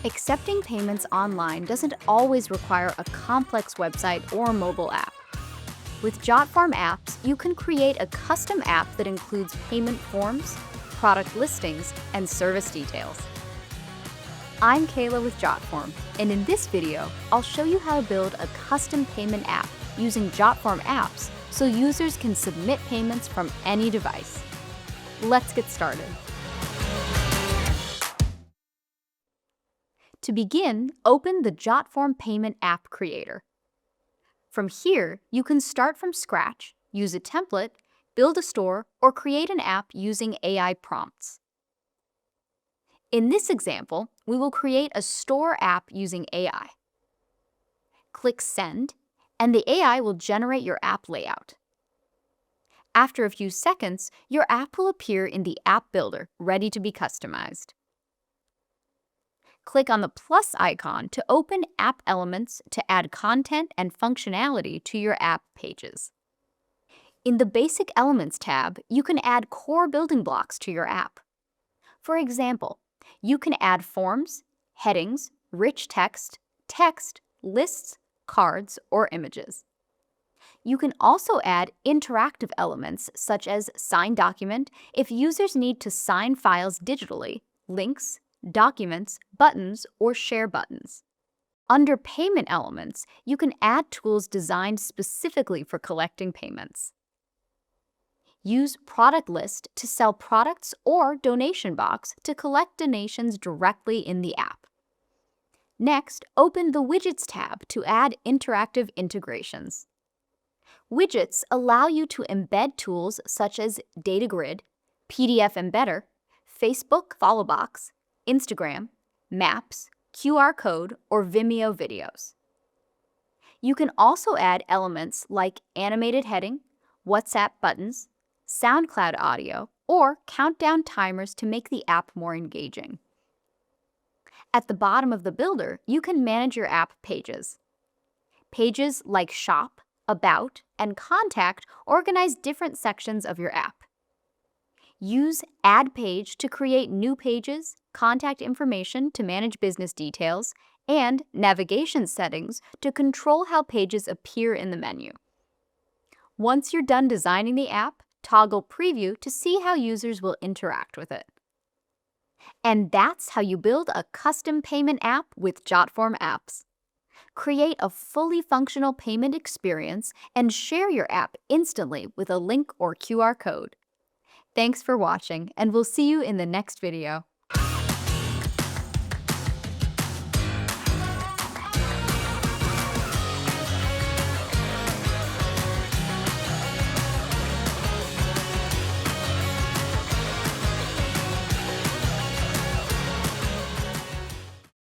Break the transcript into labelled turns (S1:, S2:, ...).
S1: Accepting payments online doesn't always require a complex website or mobile app. With Jotform Apps, you can create a custom app that includes payment forms, product listings, and service details. I'm Kayla with Jotform, and in this video, I'll show you how to build a custom payment app using Jotform Apps so users can submit payments from any device. Let's get started. To begin, open the Jotform Payment App Creator. From here, you can start from scratch, use a template, build a store, or create an app using AI prompts. In this example, we will create a store app using AI. Click Send, and the AI will generate your app layout. After a few seconds, your app will appear in the App Builder, ready to be customized. Click on the plus icon to open App Elements to add content and functionality to your app pages. In the Basic Elements tab, you can add core building blocks to your app. For example, you can add forms, headings, rich text, lists, cards, or images. You can also add interactive elements such as Sign Document if users need to sign files digitally, links, documents, buttons, or share buttons. Under Payment Elements, you can add tools designed specifically for collecting payments. Use Product List to sell products or Donation Box to collect donations directly in the app. Next, open the Widgets tab to add interactive integrations. Widgets allow you to embed tools such as Data Grid, PDF Embedder, Facebook Followbox, Instagram, Maps, QR code, or Vimeo videos. You can also add elements like animated heading, WhatsApp buttons, SoundCloud audio, or countdown timers to make the app more engaging. At the bottom of the builder, you can manage your app pages. Pages like Shop, About, and Contact organize different sections of your app. Use Add Page to create new pages, contact information to manage business details, and navigation settings to control how pages appear in the menu. Once you're done designing the app, toggle Preview to see how users will interact with it. And that's how you build a custom payment app with Jotform Apps. Create a fully functional payment experience and share your app instantly with a link or QR code. Thanks for watching, and we'll see you in the next video.